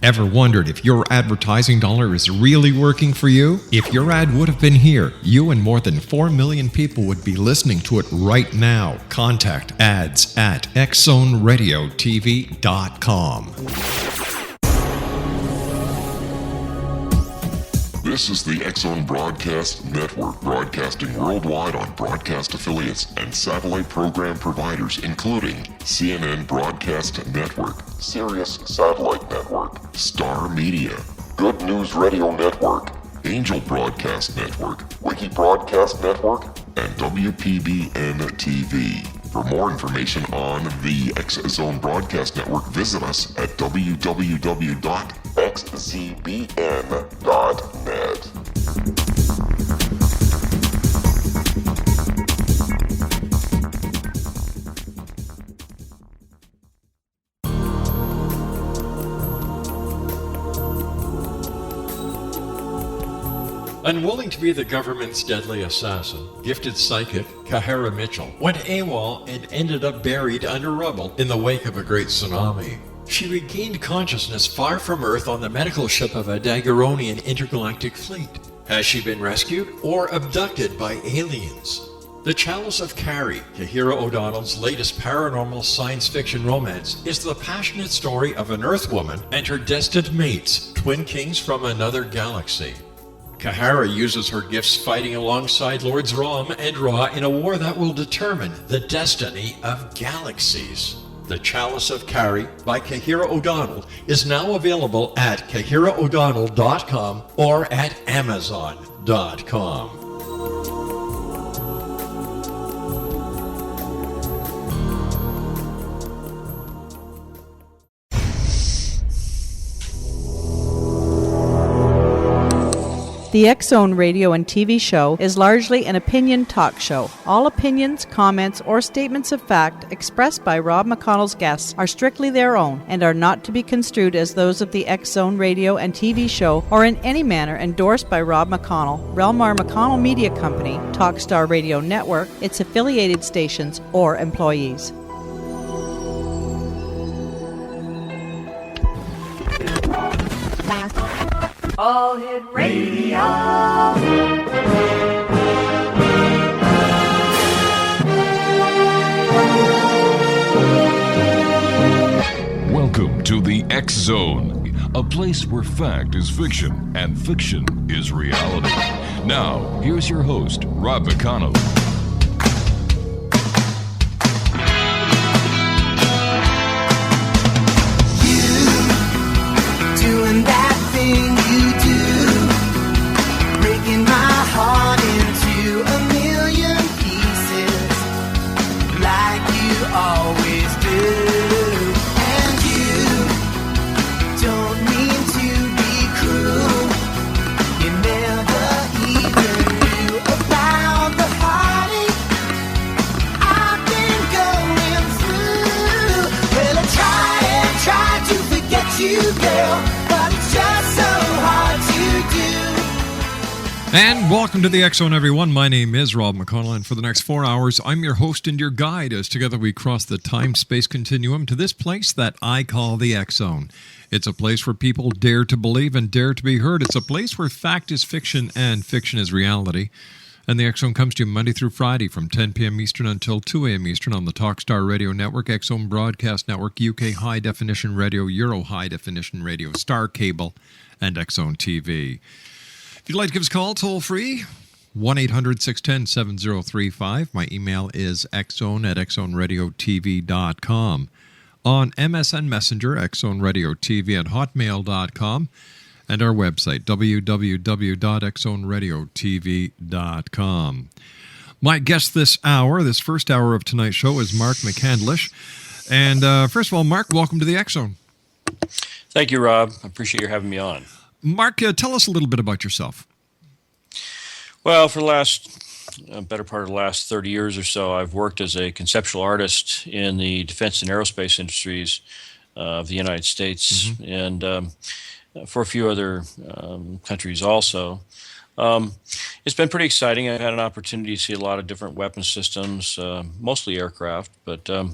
Ever wondered if your advertising dollar is really working for you? If your ad would have been here, you and more than 4 million people would be listening to it right now. Contact ads at XZoneRadioTV.com. This is the X-Zone Broadcast Network, broadcasting worldwide on broadcast affiliates and satellite program providers, including CNN Broadcast Network, Sirius Satellite Network, Star Media, Good News Radio Network, Angel Broadcast Network, Wiki Broadcast Network, and WPBN TV. For more information on the X-Zone Broadcast Network, visit us at www.xzbn.net. Unwilling to be the government's deadly assassin, gifted psychic Kahara Mitchell went AWOL and ended up buried under rubble in the wake of a great tsunami. She regained consciousness far from Earth on the medical ship of a Daguerrean intergalactic fleet. Has she been rescued or abducted by aliens? The Chalice of Carrie, Kahira O'Donnell's latest paranormal science fiction romance, is the passionate story of an Earth woman and her destined mates, twin kings from another galaxy. Kahara uses her gifts fighting alongside Lords Rom and Ra in a war that will determine the destiny of galaxies. The Chalice of Carrie by Kahira O'Donnell is now available at KahiraO'Donnell.com or at Amazon.com. The X-Zone radio and TV show is largely an opinion talk show. All opinions, comments, or statements of fact expressed by Rob McConnell's guests are strictly their own and are not to be construed as those of the X-Zone radio and TV show or in any manner endorsed by Rob McConnell, Relmar McConnell Media Company, Talkstar Radio Network, its affiliated stations, or employees. All Hit Radio. Welcome to the X-Zone, a place where fact is fiction and fiction is reality. Now, here's your host, Rob McConnell. Doing that thing you do, breaking my heart into a million pieces, like you always do. And you don't mean to be cruel, you never even knew about the heartache I've been going through. Well, I try to forget you, girl, but it's just so hard to do. And welcome to the X-Zone, everyone. My name is Rob McConnell, and for the next 4 hours, I'm your host and your guide as together we cross the time-space continuum to this place that I call the X-Zone. It's a place where people dare to believe and dare to be heard. It's a place where fact is fiction and fiction is reality. And the X-Zone comes to you Monday through Friday from 10 p.m. Eastern until 2 a.m. Eastern on the Talkstar Radio Network, X-Zone Broadcast Network, UK High Definition Radio, Euro High Definition Radio, Star Cable, and X-Zone TV. If you'd like to give us a call, toll free, 1-800-610-7035. My email is xzone@xzoneradiotv.com. On MSN Messenger, xzoneradiotv at hotmail.com. And our website, www.xzoneradiotv.com. My guest this hour, this first hour of tonight's show, is Mark McCandlish. And first of all, Mark, welcome to the X-Zone. Thank you, Rob. I appreciate you having me on. Mark, tell us a little bit about yourself. Well, for the better part of the last 30 years or so, I've worked as a conceptual artist in the defense and aerospace industries of the United States, and for a few other countries also. It's been pretty exciting. I've had an opportunity to see a lot of different weapon systems, mostly aircraft, but there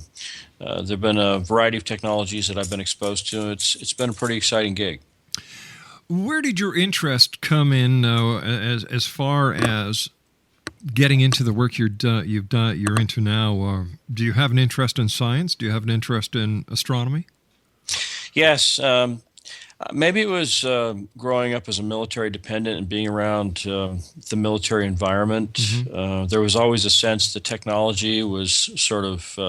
have been a variety of technologies that I've been exposed to. It's been a pretty exciting gig. Where did your interest come in as far as getting into the work you're into now? Do you have an interest in science? Do you have an interest in astronomy? Yes. Maybe it was growing up as a military dependent and being around the military environment. Mm-hmm. There was always a sense that technology was sort of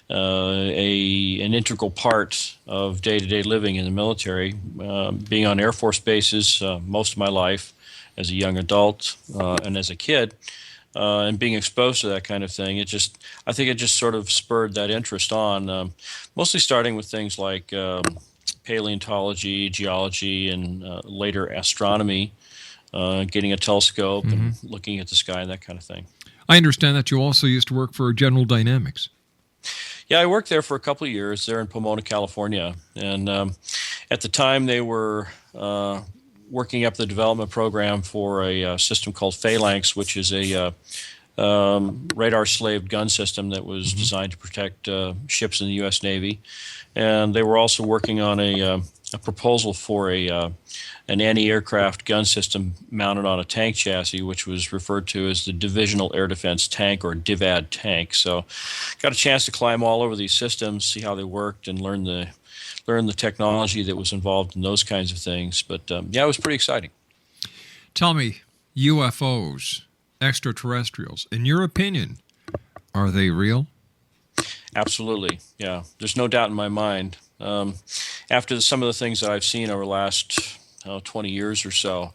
an integral part of day-to-day living in the military. Being on Air Force bases most of my life as a young adult and as a kid, and being exposed to that kind of thing, I think it just sort of spurred that interest on, mostly starting with things like paleontology, geology, and later astronomy, getting a telescope and looking at the sky and that kind of thing. I understand that you also used to work for General Dynamics. Yeah, I worked there for a couple of years there in Pomona, California. And at the time, they were working up the development program for a system called Phalanx, which is a radar-slaved gun system that was designed to protect ships in the U.S. Navy. And they were also working on a proposal for an anti-aircraft gun system mounted on a tank chassis, which was referred to as the Divisional Air Defense Tank, or DIVAD tank. So got a chance to climb all over these systems, see how they worked, and learn the technology that was involved in those kinds of things. But yeah, it was pretty exciting. Tell me, UFOs, extraterrestrials, in your opinion, are they real? Absolutely, yeah. There's no doubt in my mind. After some of the things that I've seen over the last 20 years or so,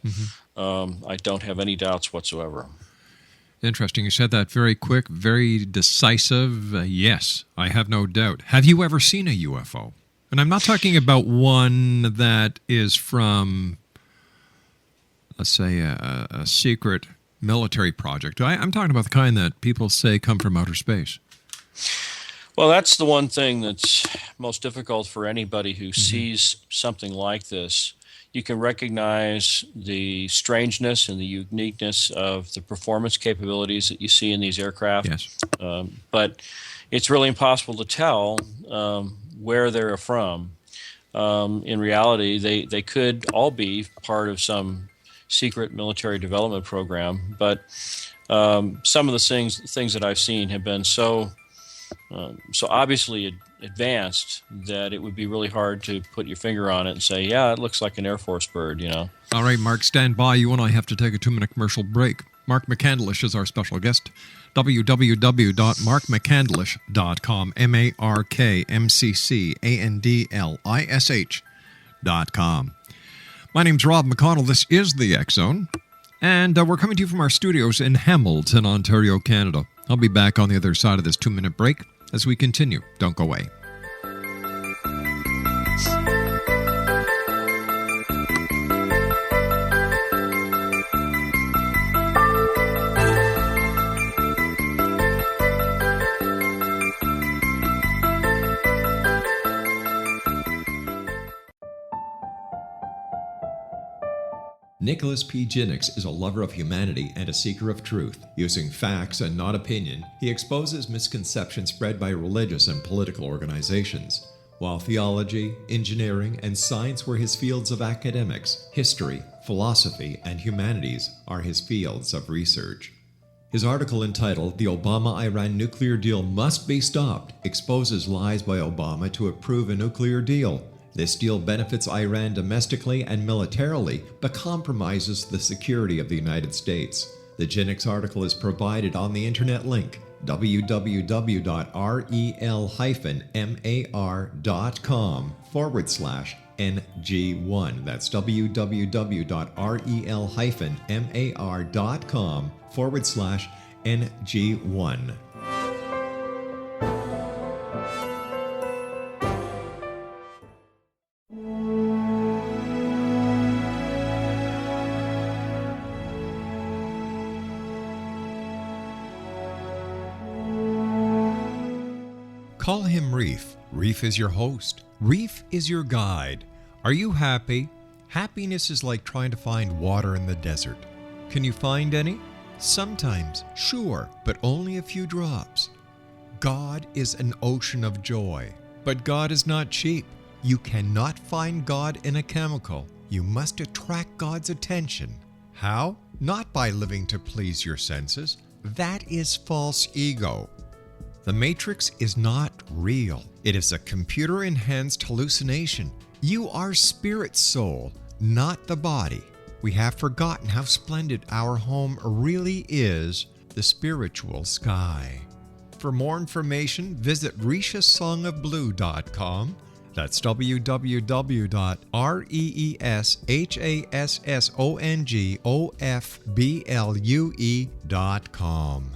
I don't have any doubts whatsoever. Interesting. You said that very quick, very decisive. Yes, I have no doubt. Have you ever seen a UFO? And I'm not talking about one that is from, let's say, a secret military project. I'm talking about the kind that people say come from outer space. Well, that's the one thing that's most difficult for anybody who sees something like this. You can recognize the strangeness and the uniqueness of the performance capabilities that you see in these aircraft. Yes. But it's really impossible to tell where they're from. In reality, they could all be part of some secret military development program, but some of the things that I've seen have been so obviously advanced that it would be really hard to put your finger on it and say, yeah, it looks like an Air Force bird, All right, Mark, stand by. You and I have to take a 2-minute commercial break. Mark McCandlish is our special guest. www.markmccandlish.com, MarkMcCandlish.com. My name's Rob McConnell. This is the X Zone, and we're coming to you from our studios in Hamilton, Ontario, Canada. I'll be back on the other side of this 2-minute break as we continue. Don't go away. Nicholas P. Jennings is a lover of humanity and a seeker of truth. Using facts and not opinion, he exposes misconceptions spread by religious and political organizations. While theology, engineering, and science were his fields of academics, history, philosophy, and humanities are his fields of research. His article entitled "The Obama-Iran Nuclear Deal Must Be Stopped" exposes lies by Obama to approve a nuclear deal. This deal benefits Iran domestically and militarily, but compromises the security of the United States. The Jennings article is provided on the internet link www.rel-mar.com/NG1. That's www.rel-mar.com/NG1. Call him Reef. Reef is your host. Reef is your guide. Are you happy? Happiness is like trying to find water in the desert. Can you find any? Sometimes, sure, but only a few drops. God is an ocean of joy, but God is not cheap. You cannot find God in a chemical. You must attract God's attention. How? Not by living to please your senses. That is false ego. The Matrix is not real. It is a computer-enhanced hallucination. You are spirit soul, not the body. We have forgotten how splendid our home really is, the spiritual sky. For more information, visit rishasongofblue.com. That's www.reeshassongofblue.com.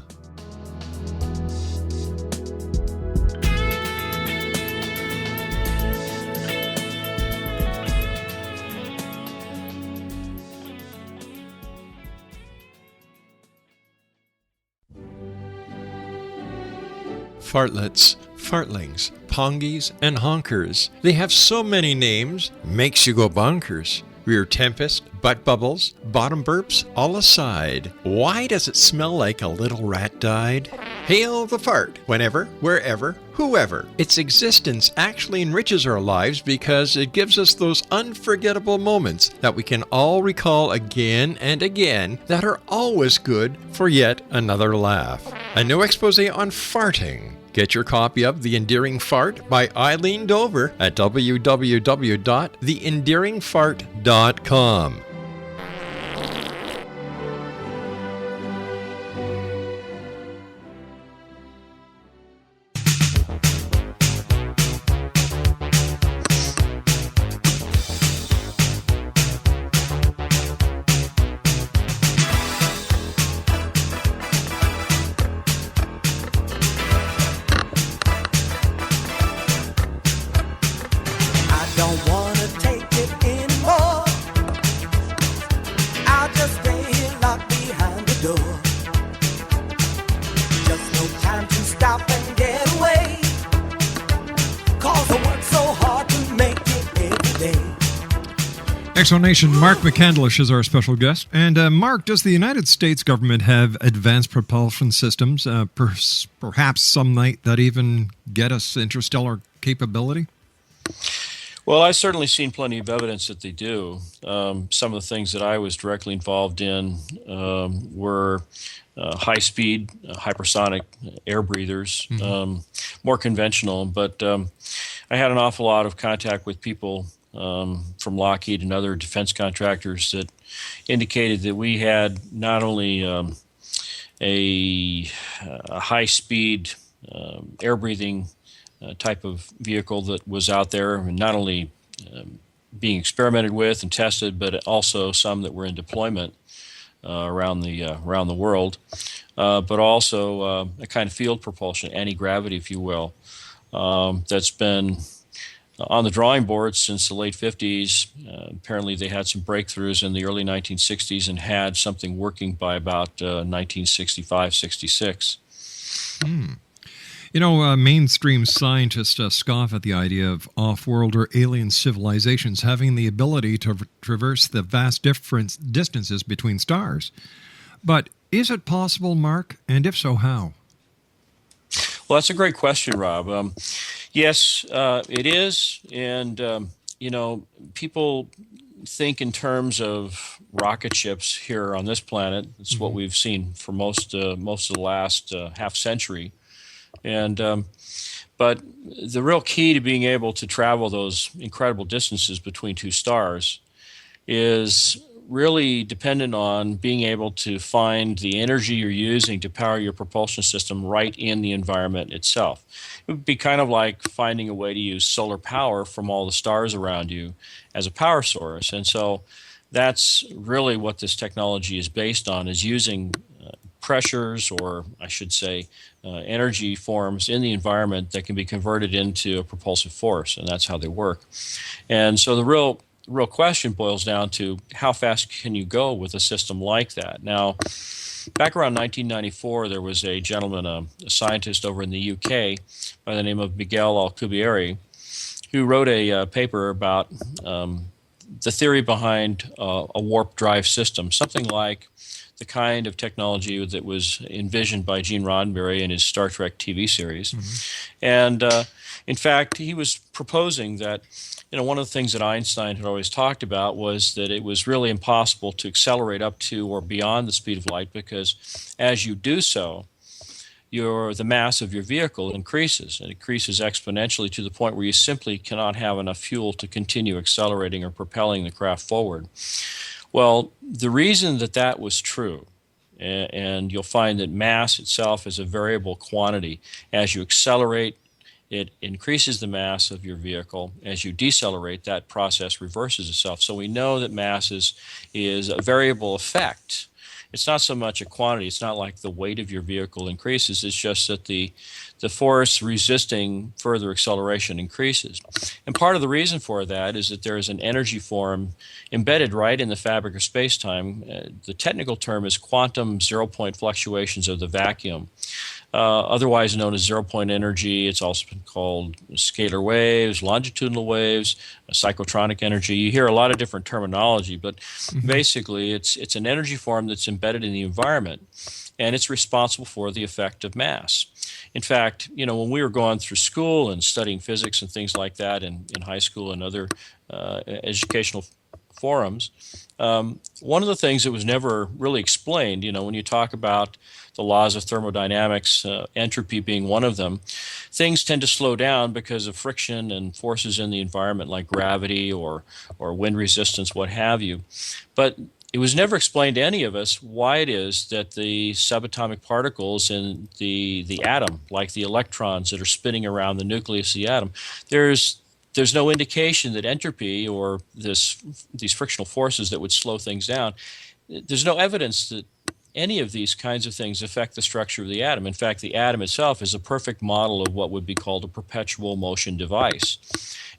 Fartlets, fartlings, pongies, and honkers. They have so many names, makes you go bonkers. Rear tempest, butt bubbles, bottom burps, all aside. Why does it smell like a little rat died? Hail the fart, whenever, wherever, whoever. Its existence actually enriches our lives because it gives us those unforgettable moments that we can all recall again and again that are always good for yet another laugh. A new expose on farting. Get your copy of The Endearing Fart by Eileen Dover at www.theendearingfart.com. Exonation, Mark McCandlish is our special guest. And Mark, does the United States government have advanced propulsion systems, perhaps some night that even get us interstellar capability? Well, I've certainly seen plenty of evidence that they do. Some of the things that I was directly involved in were high-speed, hypersonic air breathers, more conventional. But I had an awful lot of contact with people from Lockheed and other defense contractors that indicated that we had not only a high-speed air-breathing type of vehicle that was out there, and not only being experimented with and tested, but also some that were in deployment around the world, but also a kind of field propulsion, anti-gravity, if you will, that's been on the drawing board since the late 50s. Apparently they had some breakthroughs in the early 1960s and had something working by about 1965-66. You know, mainstream scientists scoff at the idea of off-world or alien civilizations having the ability to traverse the vast distances between stars. But is it possible, Mark? And if so, how? Well, that's a great question, Rob. Yes, it is. And, you know, people think in terms of rocket ships here on this planet. It's what we've seen for most of the last half century. And but the real key to being able to travel those incredible distances between two stars is really dependent on being able to find the energy you're using to power your propulsion system right in the environment itself. It would be kind of like finding a way to use solar power from all the stars around you as a power source. And so that's really what this technology is based on, is using pressures, or I should say energy forms in the environment that can be converted into a propulsive force, and that's how they work. And so the real question boils down to how fast can you go with a system like that. Now, back around 1994, there was a gentleman, a scientist over in the UK by the name of Miguel Alcubierre, who wrote a paper about the theory behind a warp drive system, something like the kind of technology that was envisioned by Gene Roddenberry in his Star Trek TV series. And in fact, he was proposing that, one of the things that Einstein had always talked about was that it was really impossible to accelerate up to or beyond the speed of light, because as you do so, the mass of your vehicle increases. It increases exponentially to the point where you simply cannot have enough fuel to continue accelerating or propelling the craft forward. Well, the reason that was true, and you'll find that mass itself is a variable quantity. As you accelerate, it increases the mass of your vehicle. As you decelerate, that process reverses itself. So we know that mass is a variable effect. It's not so much a quantity. It's not like the weight of your vehicle increases. It's just that the force resisting further acceleration increases. And part of the reason for that is that there is an energy form embedded right in the fabric of space-time. The technical term is quantum zero-point fluctuations of the vacuum, otherwise known as zero-point energy. It's also been called scalar waves, longitudinal waves, psychotronic energy. You hear a lot of different terminology, but basically it's an energy form that's embedded in the environment, and it's responsible for the effect of mass. In fact, when we were going through school and studying physics and things like that in high school and other educational forums, one of the things that was never really explained, when you talk about the laws of thermodynamics, entropy being one of them, things tend to slow down because of friction and forces in the environment like gravity or wind resistance, what have you. But it was never explained to any of us why it is that the subatomic particles in the atom, like the electrons that are spinning around the nucleus of the atom, there's no indication that entropy or these frictional forces that would slow things down, there's no evidence that any of these kinds of things affect the structure of the atom. In fact, the atom itself is a perfect model of what would be called a perpetual motion device.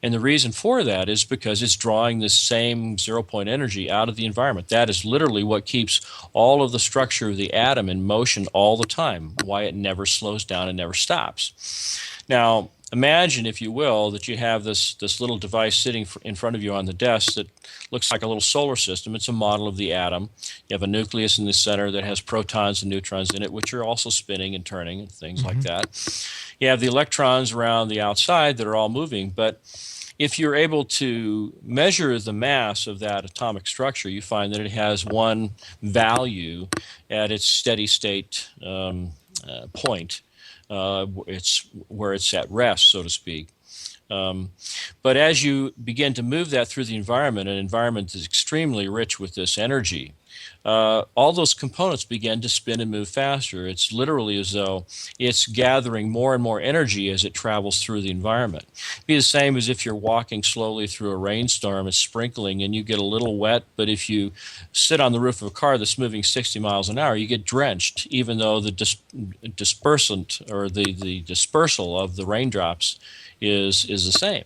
And the reason for that is because it's drawing the same zero-point energy out of the environment. That is literally what keeps all of the structure of the atom in motion all the time, why it never slows down and never stops. Now, imagine, if you will, that you have this little device sitting in front of you on the desk that looks like a little solar system. It's a model of the atom. You have a nucleus in the center that has protons and neutrons in it, which are also spinning and turning and things like that. You have the electrons around the outside that are all moving, but if you're able to measure the mass of that atomic structure, you find that it has one value at its steady state point. It's where it's at rest, so to speak. But as you begin to move that through the environment, an environment that's extremely rich with this energy, all those components begin to spin and move faster. It's literally as though it's gathering more and more energy as it travels through the environment. It'd be the same as if you're walking slowly through a rainstorm, it's sprinkling and you get a little wet, but if you sit on the roof of a car that's moving 60 miles an hour, you get drenched, even though the dispersant or the dispersal of the raindrops is the same.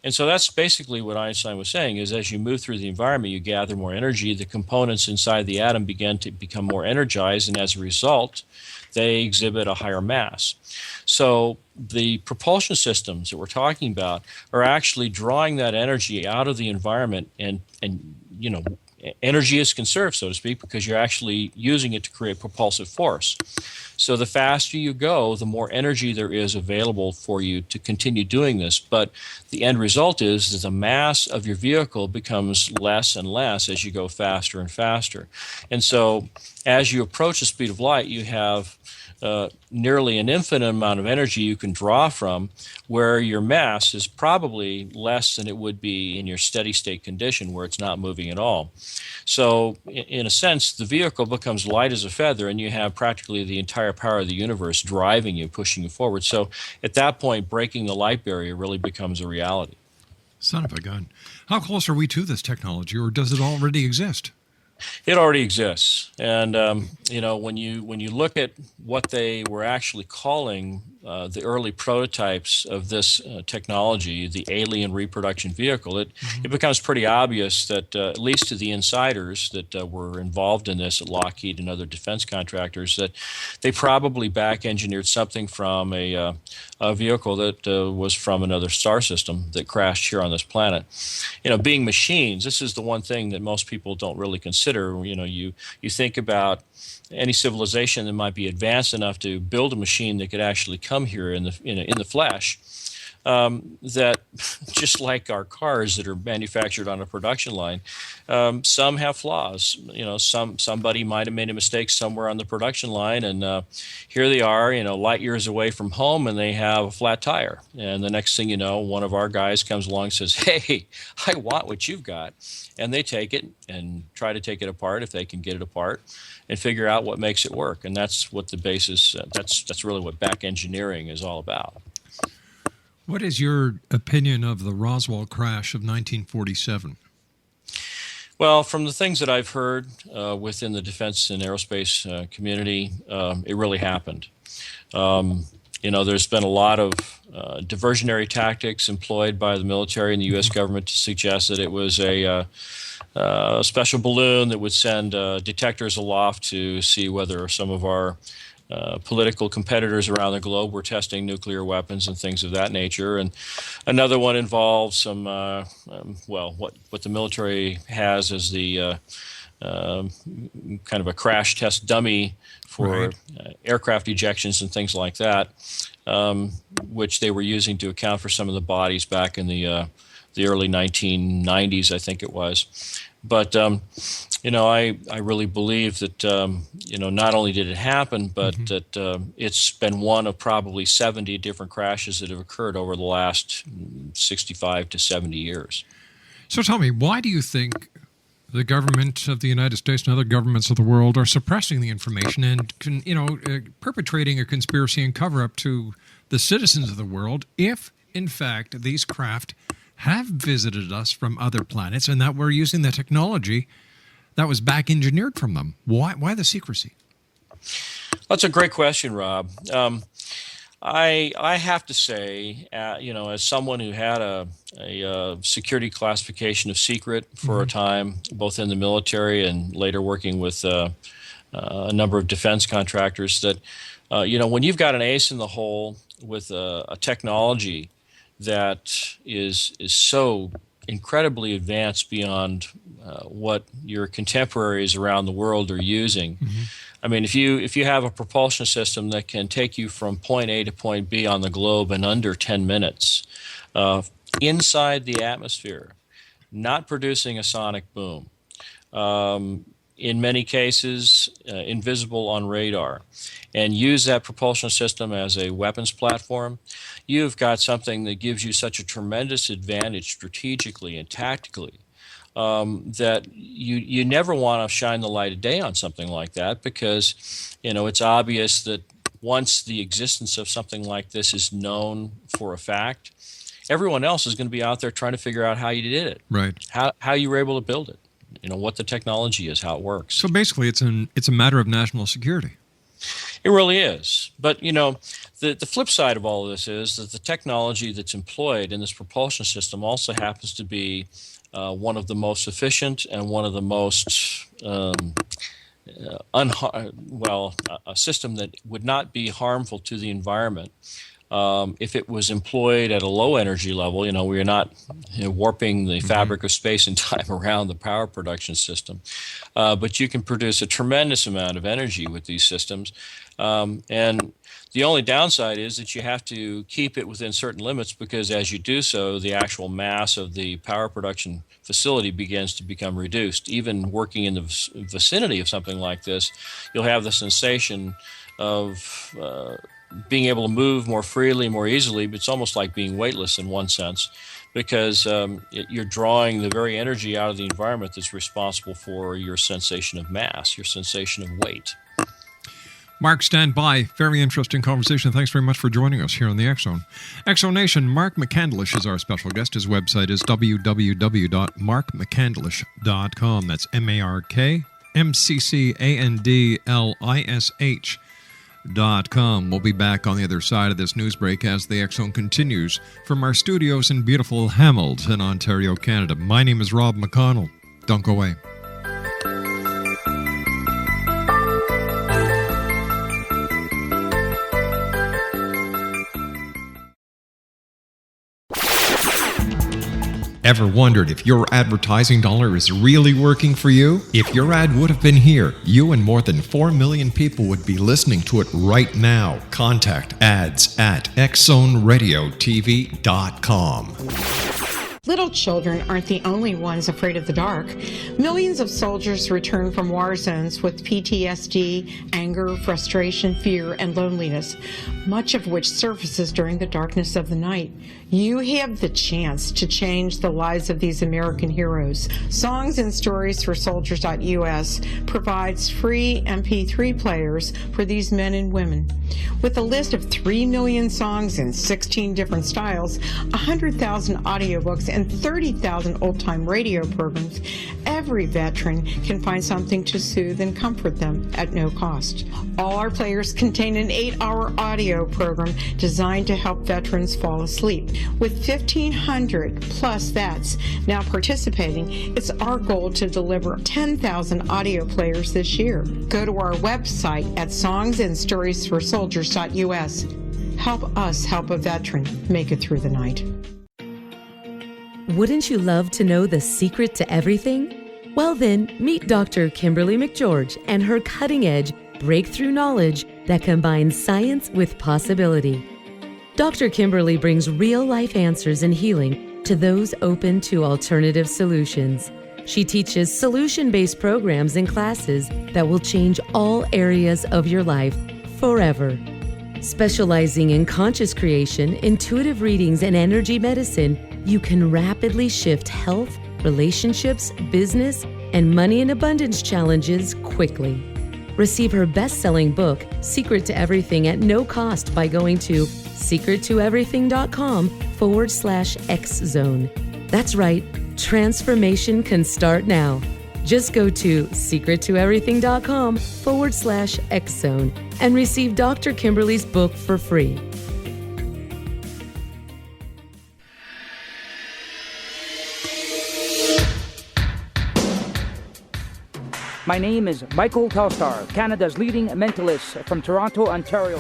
And so that's basically what Einstein was saying, is as you move through the environment, you gather more energy, the components inside the atom begin to become more energized, and as a result, they exhibit a higher mass. So the propulsion systems that we're talking about are actually drawing that energy out of the environment, and energy is conserved, so to speak, because you're actually using it to create propulsive force. So the faster you go, the more energy there is available for you to continue doing this. But the end result is that the mass of your vehicle becomes less and less as you go faster and faster. And so as you approach the speed of light, you have nearly an infinite amount of energy you can draw from, where your mass is probably less than it would be in your steady state condition where it's not moving at all. So in a sense, the vehicle becomes light as a feather, and you have practically the entire power of the universe driving you, pushing you forward. So at that point, breaking the light barrier really becomes a reality. Son of a gun. How close are we to this technology, or does it already exist? It already exists, and when you look at what they were actually calling the early prototypes of this technology, the alien reproduction vehicle, it becomes pretty obvious that, at least to the insiders that were involved in this at Lockheed and other defense contractors, that they probably back-engineered something from a vehicle that was from another star system that crashed here on this planet. Being machines, this is the one thing that most people don't really consider. You think about any civilization that might be advanced enough to build a machine that could actually come here in the flesh. That just like our cars that are manufactured on a production line, some have flaws. Somebody might have made a mistake somewhere on the production line, and here they are, light years away from home, and they have a flat tire. And the next thing you know, one of our guys comes along and says, "Hey, I want what you've got," and they take it and try to take it apart if they can get it apart, and figure out what makes it work. And that's what the basis. That's really what back engineering is all about. What is your opinion of the Roswell crash of 1947? Well, from the things that I've heard within the defense and aerospace community, it really happened. There's been a lot of diversionary tactics employed by the military and the U.S. government to suggest that it was a special balloon that would send detectors aloft to see whether some of our political competitors around the globe were testing nuclear weapons and things of that nature. And another one involves some, what the military has as the kind of a crash test dummy for aircraft ejections and things like that, which they were using to account for some of the bodies back in the early 1990s, I think it was. But, I really believe that, not only did it happen, but that it's been one of probably 70 different crashes that have occurred over the last 65 to 70 years. So tell me, why do you think the government of the United States and other governments of the world are suppressing the information and, perpetrating a conspiracy and cover-up to the citizens of the world if, in fact, these craft have visited us from other planets and that we're using the technology that was back engineered from them? Why the secrecy? That's a great question, Rob. I have to say, as someone who had a security classification of secret for a time, both in the military and later working with a number of defense contractors, that when you've got an ace in the hole with a technology that is so incredibly advanced beyond what your contemporaries around the world are using. I mean, if you have a propulsion system that can take you from point A to point B on the globe in under 10 minutes, inside the atmosphere, not producing a sonic boom, in many cases invisible on radar, and use that propulsion system as a weapons platform, you've got something that gives you such a tremendous advantage strategically and tactically that you never want to shine the light of day on something like that, because it's obvious that once the existence of something like this is known for a fact, everyone else is going to be out there trying to figure out how you did it, right? How you were able to build it, what the technology is, how it works. So basically, it's a matter of national security. It really is. But, the flip side of all of this is that the technology that's employed in this propulsion system also happens to be one of the most efficient and one of the most, a system that would not be harmful to the environment if it was employed at a low energy level. We're not warping the fabric of space and time around the power production system. But you can produce a tremendous amount of energy with these systems. And the only downside is that you have to keep it within certain limits, because as you do so, the actual mass of the power production facility begins to become reduced. Even working in the vicinity of something like this, you'll have the sensation of being able to move more freely, more easily, but it's almost like being weightless in one sense, because you're drawing the very energy out of the environment that's responsible for your sensation of mass, your sensation of weight. Mark, stand by. Very interesting conversation. Thanks very much for joining us here on the X-Zone. X-Zone Nation, Mark McCandlish is our special guest. His website is www.markmccandlish.com. That's MarkMccandlish. We'll be back on the other side of this news break as the X Zone continues from our studios in beautiful Hamilton, Ontario, Canada. My name is Rob McConnell. Don't go away. Ever wondered if your advertising dollar is really working for you? If your ad would have been here, you and more than 4 million people would be listening to it right now. Contact ads at xzoneradiotv.com. Little children aren't the only ones afraid of the dark. Millions of soldiers return from war zones with PTSD, anger, frustration, fear, and loneliness, much of which surfaces during the darkness of the night. You have the chance to change the lives of these American heroes. Songs and Stories for Soldiers.us provides free MP3 players for these men and women. With a list of 3 million songs in 16 different styles, 100,000 audiobooks, and 30,000 old-time radio programs, every veteran can find something to soothe and comfort them at no cost. All our players contain an 8-hour audio program designed to help veterans fall asleep. With 1,500 plus vets now participating, it's our goal to deliver 10,000 audio players this year. Go to our website at songsandstoriesforsoldiers.us. Help us help a veteran make it through the night. Wouldn't you love to know the secret to everything? Well then, meet Dr. Kimberly McGeorge and her cutting-edge breakthrough knowledge that combines science with possibility. Dr. Kimberly brings real-life answers and healing to those open to alternative solutions. She teaches solution-based programs and classes that will change all areas of your life forever. Specializing in conscious creation, intuitive readings, and energy medicine, you can rapidly shift health, relationships, business, and money and abundance challenges quickly. Receive her best-selling book, Secret to Everything, at no cost by going to secrettoeverything.com/XZone. That's right, transformation can start now. Just go to secrettoeverything.com/XZone and receive Dr. Kimberly's book for free. My name is Michael Telstar, Canada's leading mentalist from Toronto, Ontario.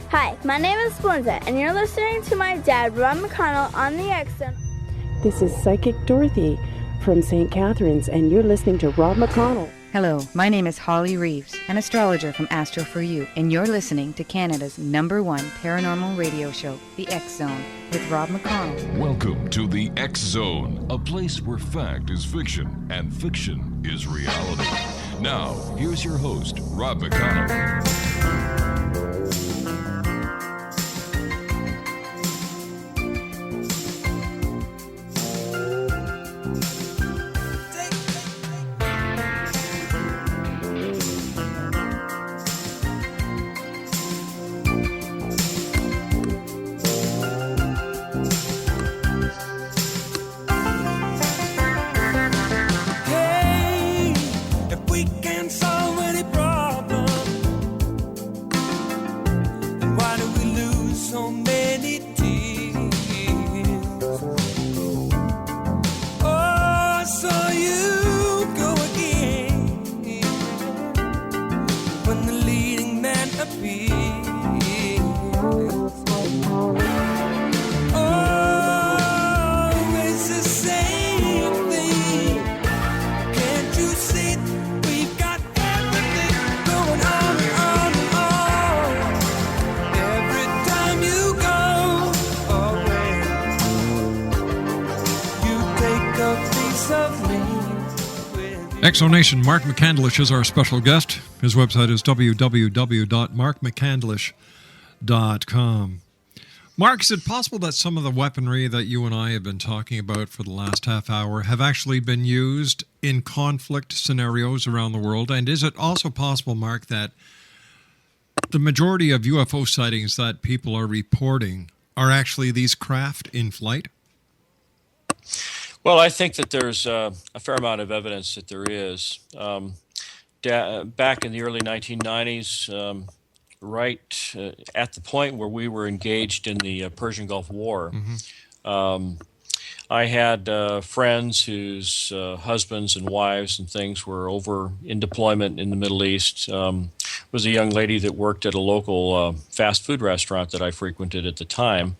Hi, my name is Splenda, and you're listening to my dad, Rob McConnell, on the X Zone. This is Psychic Dorothy from St. Catharines, and you're listening to Rob McConnell. Hello, my name is Holly Reeves, an astrologer from Astro For You, and you're listening to Canada's #1 paranormal radio show, The X Zone, with Rob McConnell. Welcome to The X Zone, a place where fact is fiction and fiction is reality. Now, here's your host, Rob McConnell. Exonation, Mark McCandlish is our special guest. His website is www.markmccandlish.com. Mark, is it possible that some of the weaponry that you and I have been talking about for the last half hour have actually been used in conflict scenarios around the world? And is it also possible, Mark, that the majority of UFO sightings that people are reporting are actually these craft in flight? Well, I think that there's a fair amount of evidence that there is. back in the early 1990s, at the point where we were engaged in the Persian Gulf War. I had friends whose husbands and wives and things were over in deployment in the Middle East. Was a young lady that worked at a local fast food restaurant that I frequented at the time,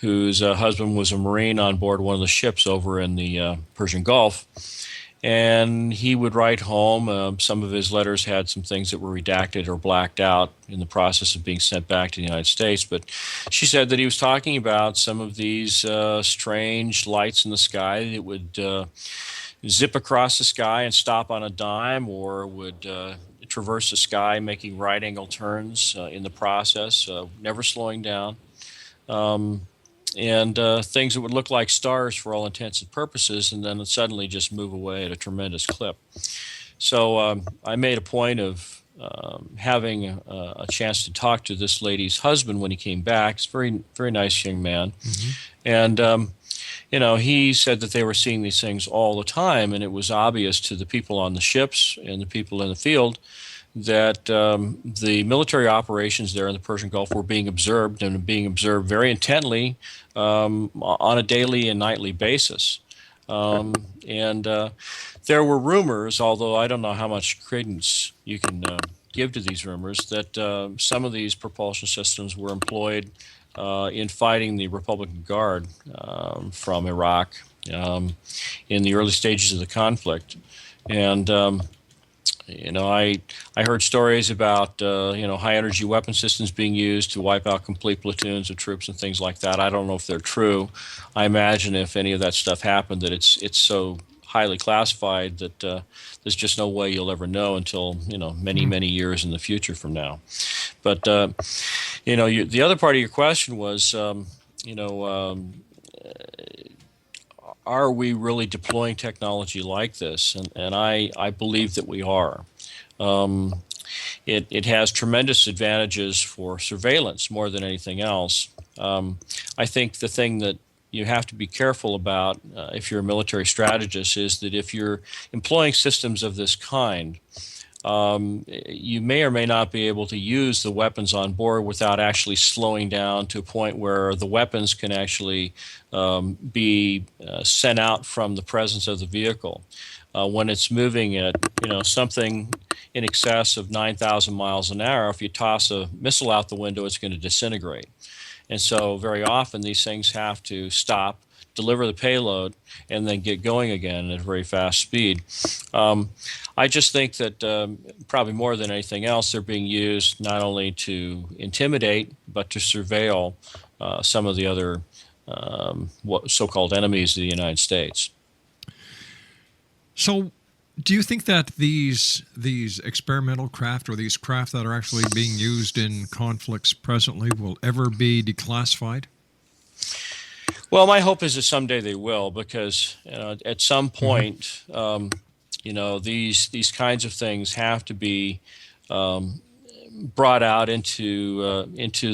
whose husband was a Marine on board one of the ships over in the Persian Gulf. And he would write home. Some of his letters had some things that were redacted or blacked out in the process of being sent back to the United States. But she said that he was talking about some of these strange lights in the sky that would zip across the sky and stop on a dime, or would traverse the sky, making right-angle turns in the process, never slowing down. And things that would look like stars for all intents and purposes, and then suddenly just move away at a tremendous clip. So I made a point of having a chance to talk to this lady's husband when he came back. He's a very, very nice young man. And, he said that they were seeing these things all the time, and it was obvious to the people on the ships and the people in the field that the military operations there in the Persian Gulf were being observed, and being observed very intently on a daily and nightly basis. And there were rumors, although I don't know how much credence you can give to these rumors, that some of these propulsion systems were employed in fighting the Republican Guard from Iraq in the early stages of the conflict. And I heard stories about high energy weapon systems being used to wipe out complete platoons of troops and things like that. I don't know if they're true. I imagine if any of that stuff happened, that it's so highly classified that there's just no way you'll ever know until many years in the future from now. But the other part of your question was are we really deploying technology like this? And I believe that we are. It has tremendous advantages for surveillance more than anything else. I think the thing that you have to be careful about if you're a military strategist is that if you're employing systems of this kind, you may or may not be able to use the weapons on board without actually slowing down to a point where the weapons can actually be sent out from the presence of the vehicle. When it's moving at something in excess of 9,000 miles an hour, if you toss a missile out the window, it's going to disintegrate. And so very often these things have to stop, deliver the payload, and then get going again at a very fast speed. I just think that probably more than anything else, they're being used not only to intimidate, but to surveil some of the other so-called enemies of the United States. So do you think that these experimental craft, or these craft that are actually being used in conflicts presently, will ever be declassified? Well, my hope is that someday they will, because at some point, these kinds of things have to be brought out into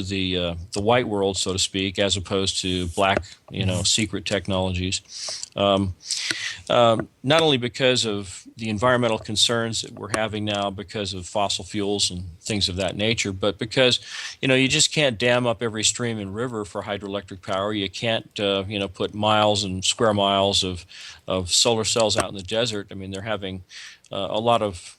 the white world, so to speak, as opposed to black, secret technologies. Not only because of the environmental concerns that we're having now because of fossil fuels and things of that nature, but because, you just can't dam up every stream and river for hydroelectric power. You can't, put miles and square miles of solar cells out in the desert. I mean, they're having a lot of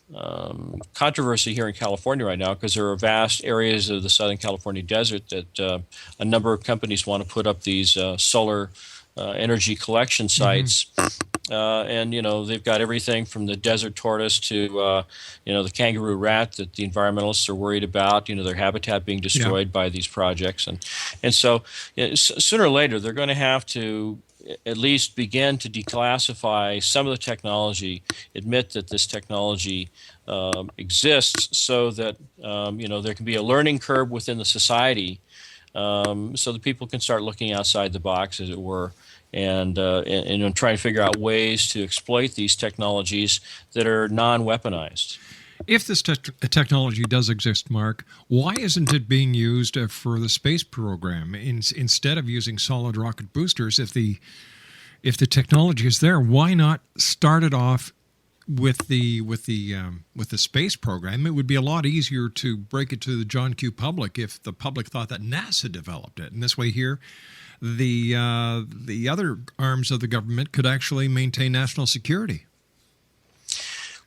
controversy here in California right now because there are vast areas of the Southern California desert that a number of companies want to put up these solar energy collection sites. And, they've got everything from the desert tortoise to, the kangaroo rat that the environmentalists are worried about, their habitat being destroyed by these projects. And so sooner or later, they're going to have to at least begin to declassify some of the technology, admit that this technology exists so that, there can be a learning curve within the society so that people can start looking outside the box, as it were, and trying to figure out ways to exploit these technologies that are non-weaponized. If this technology does exist, Mark, why isn't it being used for the space program instead of using solid rocket boosters? If the technology is there, why not start it off with the space program, it would be a lot easier to break it to the John Q. public if the public thought that NASA developed it. And this way here, the other arms of the government could actually maintain national security.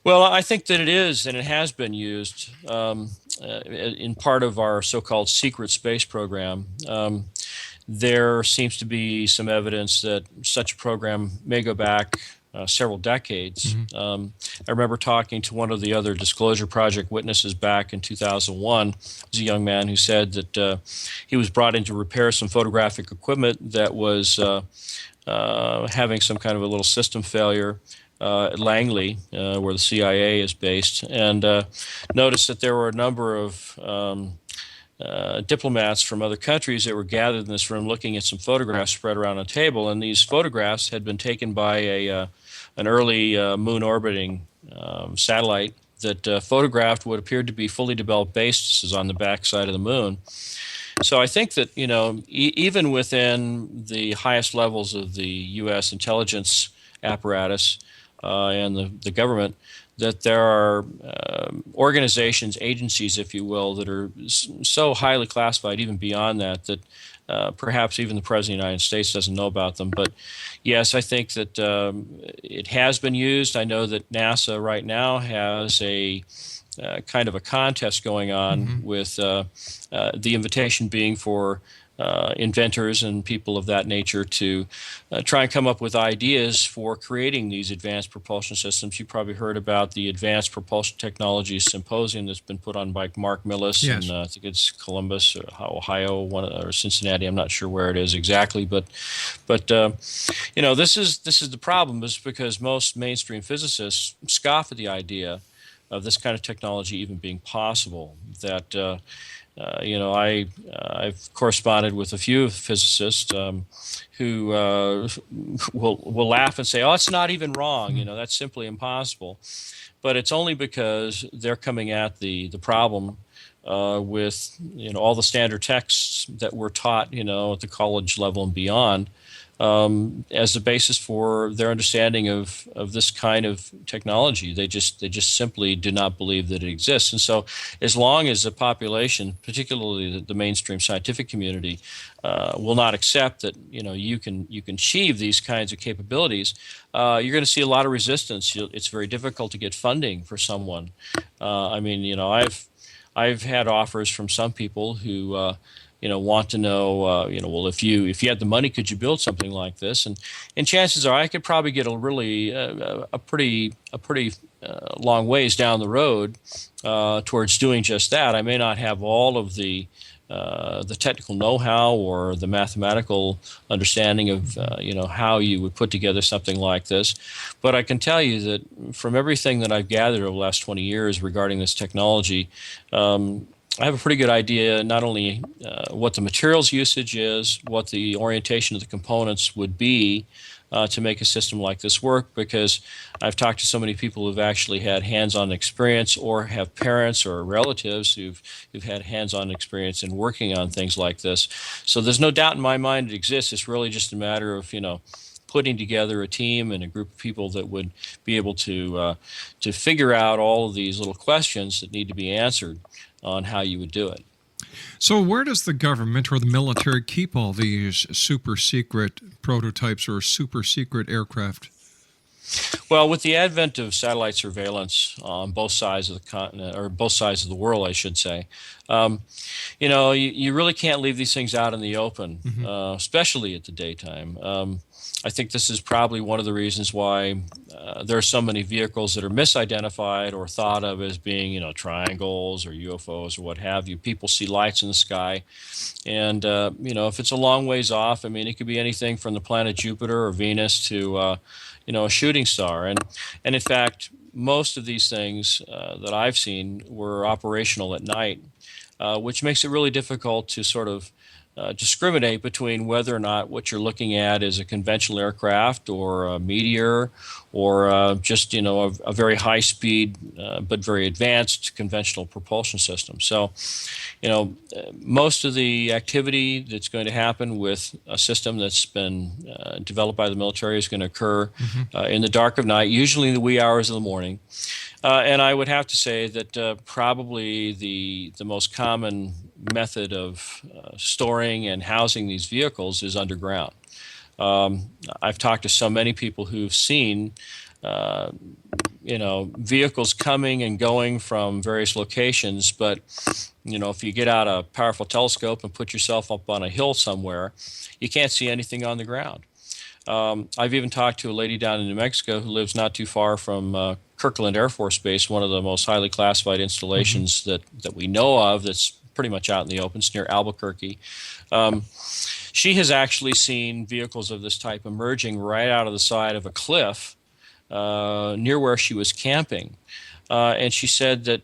Well, I think that it is, and it has been used in part of our so-called secret space program. There seems to be some evidence that such a program may go back several decades. I remember talking to one of the other Disclosure Project witnesses back in 2001. It was a young man who said that he was brought in to repair some photographic equipment that was having some kind of a little system failure at Langley, where the CIA is based, and noticed that there were a number of diplomats from other countries that were gathered in this room looking at some photographs spread around a table, and these photographs had been taken by an early moon orbiting satellite that photographed what appeared to be fully developed bases on the backside of the moon. So I think that, even within the highest levels of the U.S. intelligence apparatus and the government, that there are organizations, agencies, if you will, that are so highly classified, even beyond that perhaps even the President of the United States doesn't know about them. But yes, I think that it has been used. I know that NASA right now has a kind of a contest going on with the invitation being for inventors and people of that nature to try and come up with ideas for creating these advanced propulsion systems. You probably heard about the Advanced Propulsion Technologies Symposium that's been put on by Mark Millis, yes. And I think it's Columbus, or Ohio, or Cincinnati. I'm not sure where it is exactly, but this is the problem, is because most mainstream physicists scoff at the idea of this kind of technology even being possible. That I've corresponded with a few physicists who will laugh and say, "Oh, it's not even wrong. That's simply impossible." But it's only because they're coming at the problem with all the standard texts that we're taught at the college level and beyond, as the basis for their understanding of this kind of technology. They just simply do not believe that it exists. And so as long as the population, particularly the mainstream scientific community, will not accept that you can achieve these kinds of capabilities, you're going to see a lot of resistance. It's very difficult to get funding for someone. I've had offers from some people who want to know, well, if you had the money, could you build something like this? And chances are I could probably get a pretty long ways down the road towards doing just that. I may not have all of the technical know-how or the mathematical understanding of how you would put together something like this, but I can tell you that from everything that I've gathered over the last 20 years regarding this technology, I have a pretty good idea not only what the materials usage is, what the orientation of the components would be to make a system like this work, because I've talked to so many people who've actually had hands-on experience or have parents or relatives who've had hands-on experience in working on things like this. So there's no doubt in my mind it exists. It's really just a matter of, putting together a team and a group of people that would be able to figure out all of these little questions that need to be answered on how you would do it. So where does the government or the military keep all these super secret prototypes or super secret aircraft? Well, with the advent of satellite surveillance on both sides of the continent, or both sides of the world, I should say, you really can't leave these things out in the open, especially at the daytime. I think this is probably one of the reasons why there are so many vehicles that are misidentified or thought of as being, triangles or UFOs or what have you. People see lights in the sky, and if it's a long ways off, it could be anything from the planet Jupiter or Venus to a shooting star. And in fact, most of these things that I've seen were operational at night, which makes it really difficult to sort of discriminate between whether or not what you're looking at is a conventional aircraft or a meteor or just, a very high-speed but very advanced conventional propulsion system. So, most of the activity that's going to happen with a system that's been developed by the military is going to occur in the dark of night, usually in the wee hours of the morning. And I would have to say that probably the most common method of storing and housing these vehicles is underground. I've talked to so many people who've seen vehicles coming and going from various locations, but if you get out a powerful telescope and put yourself up on a hill somewhere, you can't see anything on the ground. I've even talked to a lady down in New Mexico who lives not too far from Kirkland Air Force Base, one of the most highly classified installations that we know of that's pretty much out in the open. It's near Albuquerque. She has actually seen vehicles of this type emerging right out of the side of a cliff near where she was camping. And she said that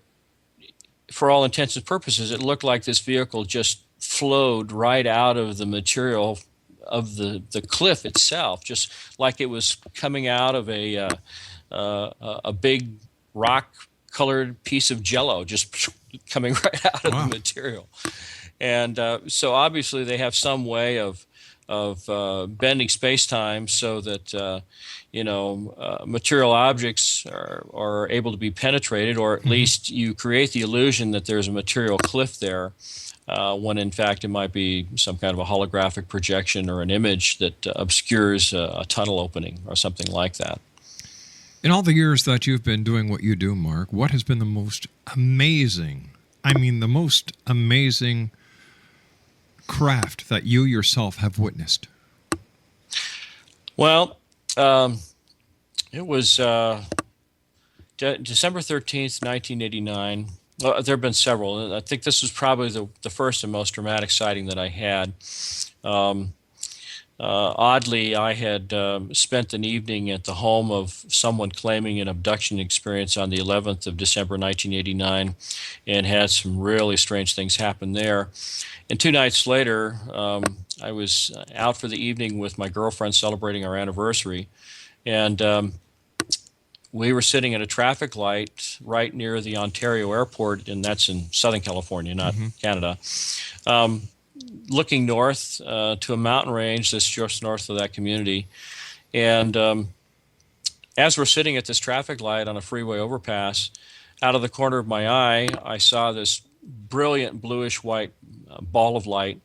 for all intents and purposes, it looked like this vehicle just flowed right out of the material of the cliff itself, just like it was coming out of a big rock-colored piece of Jell-O, just coming right out of the material. And so obviously they have some way of bending space-time so that material objects are able to be penetrated, or at least you create the illusion that there's a material cliff there, when in fact it might be some kind of a holographic projection or an image that obscures a tunnel opening or something like that. In all the years that you've been doing what you do, Mark, what has been the most amazing craft that you yourself have witnessed? Well, it was December 13th, 1989. Well, there have been several. I think this was probably the first and most dramatic sighting that I had. Oddly, I had spent an evening at the home of someone claiming an abduction experience on the 11th of December 1989 and had some really strange things happen there. And 2 nights later, I was out for the evening with my girlfriend celebrating our anniversary, and we were sitting at a traffic light right near the Ontario airport, and that's in Southern California, not Canada, looking north to a mountain range that's just north of that community. And as we're sitting at this traffic light on a freeway overpass, out of the corner of my eye, I saw this brilliant bluish-white ball of light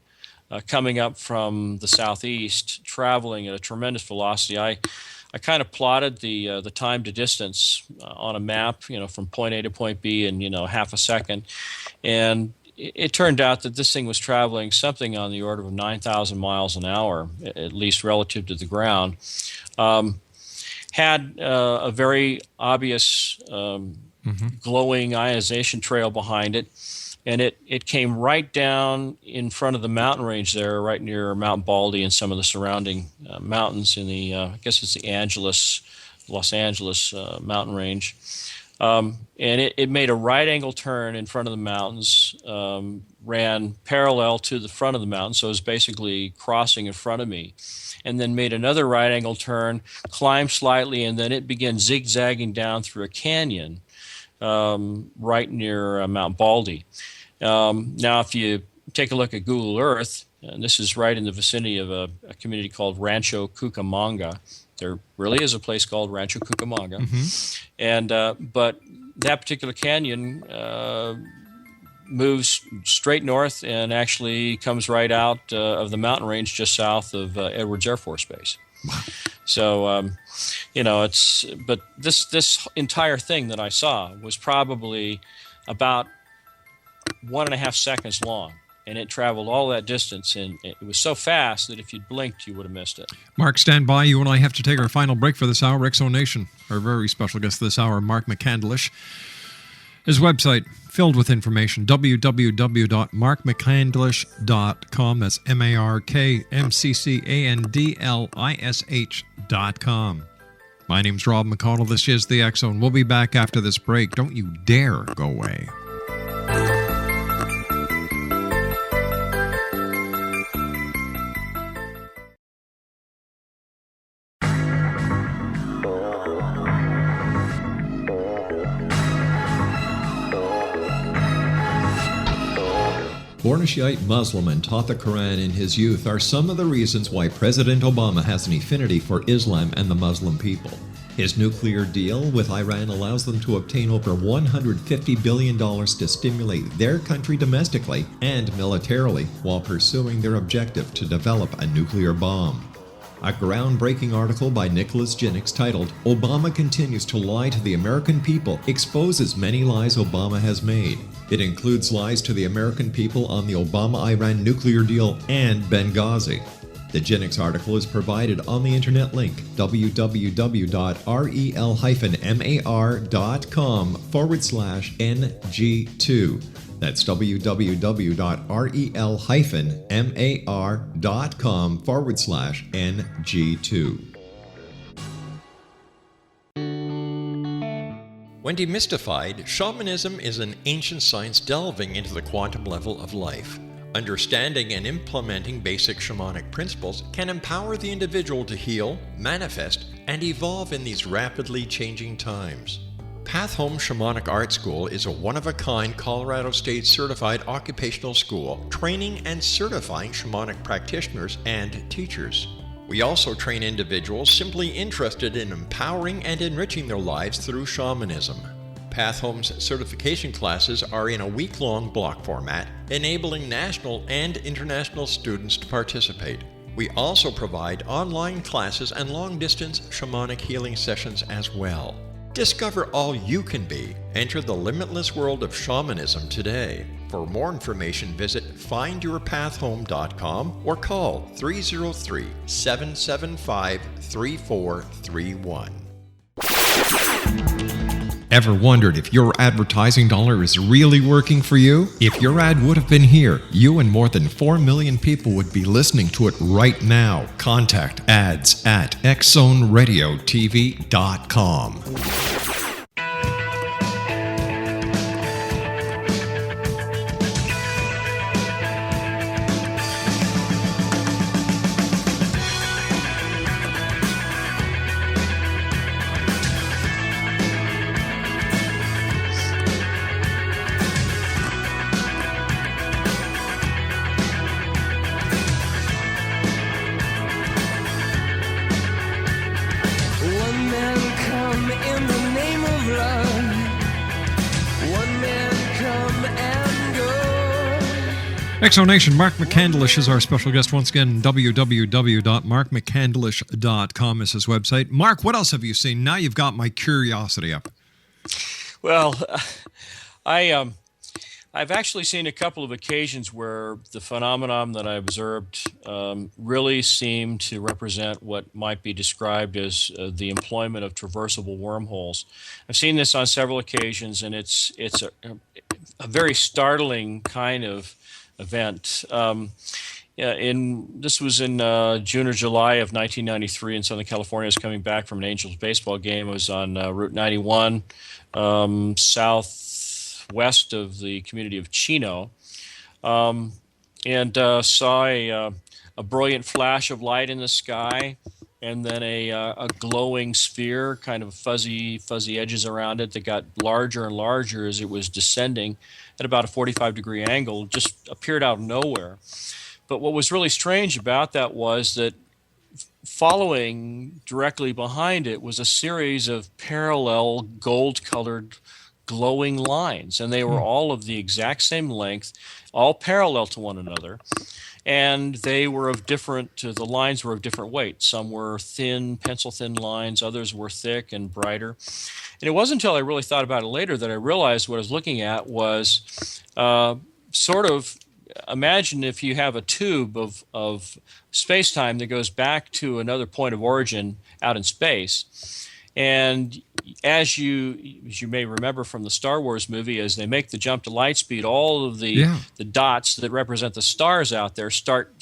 coming up from the southeast, traveling at a tremendous velocity. I kind of plotted the time to distance on a map, from point A to point B in, half a second. And it turned out that this thing was traveling something on the order of 9,000 miles an hour, at least relative to the ground. Had a very obvious glowing ionization trail behind it. And it came right down in front of the mountain range there, right near Mount Baldy and some of the surrounding mountains in the, I guess it's the Los Angeles mountain range. And it made a right angle turn in front of the mountains, ran parallel to the front of the mountain, so it was basically crossing in front of me, and then made another right angle turn, climbed slightly, and then it began zigzagging down through a canyon right near Mount Baldy. Now, if you take a look at Google Earth, and this is right in the vicinity of a community called Rancho Cucamonga. There really is a place called Rancho Cucamonga. And but that particular canyon moves straight north and actually comes right out of the mountain range just south of Edwards Air Force Base. So, but this entire thing that I saw was probably about 1.5 seconds long, and it traveled all that distance, and it was so fast that if you'd blinked, you would have missed it. Mark, stand by. You and I have to take our final break for this hour. Exo Nation, our very special guest this hour, Mark McCandlish. His website, filled with information, www.markmccandlish.com. That's MarkMccandlish.com. My name's Rob McConnell. This is the X Zone. We'll be back after this break. Don't you dare go away. Born a Shiite Muslim and taught the Quran in his youth are some of the reasons why President Obama has an affinity for Islam and the Muslim people. His nuclear deal with Iran allows them to obtain over $150 billion to stimulate their country domestically and militarily while pursuing their objective to develop a nuclear bomb. A groundbreaking article by Nicholas Jennings titled "Obama Continues to Lie to the American People" exposes many lies Obama has made. It includes lies to the American people on the Obama-Iran nuclear deal and Benghazi. The Jennings article is provided on the internet link www.rel-mar.com/NG2. That's www.rel-mar.com/NG2. When demystified, shamanism is an ancient science delving into the quantum level of life. Understanding and implementing basic shamanic principles can empower the individual to heal, manifest, and evolve in these rapidly changing times. Path Home Shamanic Art School is a one-of-a-kind Colorado State certified occupational school training and certifying shamanic practitioners and teachers. We also train individuals simply interested in empowering and enriching their lives through shamanism. Path Home's certification classes are in a week-long block format, enabling national and international students to participate. We also provide online classes and long-distance shamanic healing sessions as well. Discover all you can be. Enter the limitless world of shamanism today. For more information, visit findyourpathhome.com or call 303-775-3431. Ever wondered if your advertising dollar is really working for you? If your ad would have been here, you and more than 4 million people would be listening to it right now. Contact ads at xzoneradiotv.com. Exonation, Mark McCandlish is our special guest once again. www.markmccandlish.com is his website. Mark, what else have you seen? Now you've got my curiosity up. Well, I've actually seen a couple of occasions where the phenomenon that I observed really seemed to represent what might be described as the employment of traversable wormholes. I've seen this on several occasions, and it's a very startling kind of event. This was in June or July of 1993 in Southern California. I was coming back from an Angels baseball game. I was on Route 91, southwest of the community of Chino, and saw a brilliant flash of light in the sky, and then a glowing sphere, kind of fuzzy edges around it that got larger and larger as it was descending at about a 45-degree angle, just appeared out of nowhere. But what was really strange about that was that following directly behind it was a series of parallel gold-colored glowing lines, and they were all of the exact same length, all parallel to one another. And they were of the lines were of different weight. Some were thin, pencil-thin lines. Others were thick and brighter. And it wasn't until I really thought about it later that I realized what I was looking at was sort of, imagine if you have a tube of space-time that goes back to another point of origin out in space. And as you may remember from the Star Wars movie, as they make the jump to light speed, all of the dots that represent the stars out there start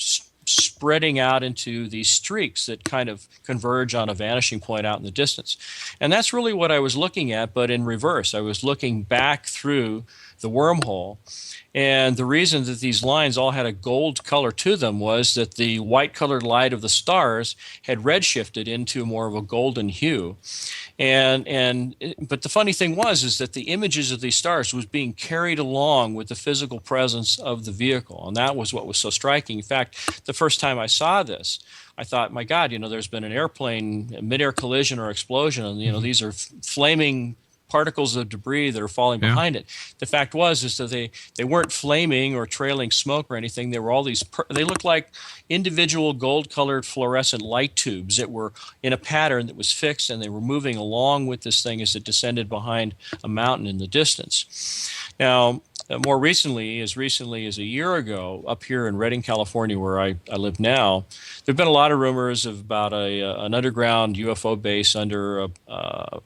spreading out into these streaks that kind of converge on a vanishing point out in the distance. And that's really what I was looking at, but in reverse. I was looking back through the wormhole. And the reason that these lines all had a gold color to them was that the white-colored light of the stars had redshifted into more of a golden hue. But the funny thing is that the images of these stars was being carried along with the physical presence of the vehicle, and that was what was so striking. In fact, the first time I saw this, I thought, my God, there's been an airplane, a mid-air collision or explosion, and these are flaming particles of debris that are falling behind it. The fact is that they weren't flaming or trailing smoke or anything. They were all these, they looked like individual gold-colored fluorescent light tubes that were in a pattern that was fixed, and they were moving along with this thing as it descended behind a mountain in the distance. Now, more recently as a year ago, up here in Redding, California, where I live now, there have been a lot of rumors about an underground UFO base under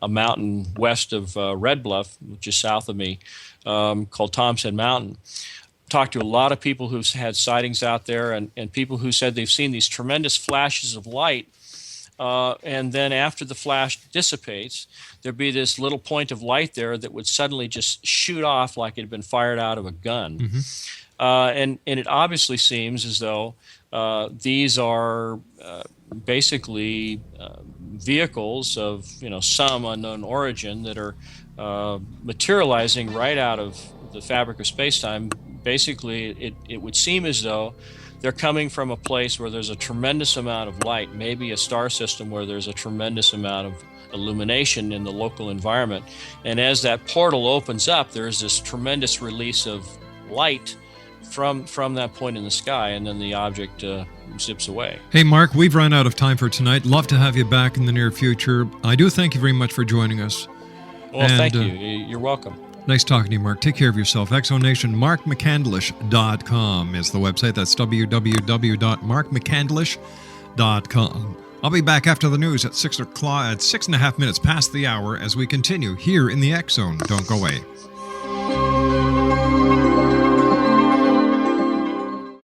a mountain west of Red Bluff, which is south of me, called Thompson Mountain. Talked to a lot of people who've had sightings out there, and people who said they've seen these tremendous flashes of light. And then after the flash dissipates, there'd be this little point of light there that would suddenly just shoot off like it had been fired out of a gun. And it obviously seems as though these are basically vehicles of some unknown origin that are materializing right out of the fabric of space-time. Basically, it would seem as though they're coming from a place where there's a tremendous amount of light, maybe a star system where there's a tremendous amount of illumination in the local environment. And as that portal opens up, there's this tremendous release of light from that point in the sky, and then the object zips away. Hey, Mark, we've run out of time for tonight. Love to have you back in the near future. I do thank you very much for joining us. Well, thank you. You're welcome. Nice talking to you, Mark. Take care of yourself. Exonation, MarkMcCandlish.com is the website. That's www.markmccandlish.com. I'll be back after the news at 6 o'clock, at 6.5 minutes past the hour as we continue here in the X Zone. Don't go away.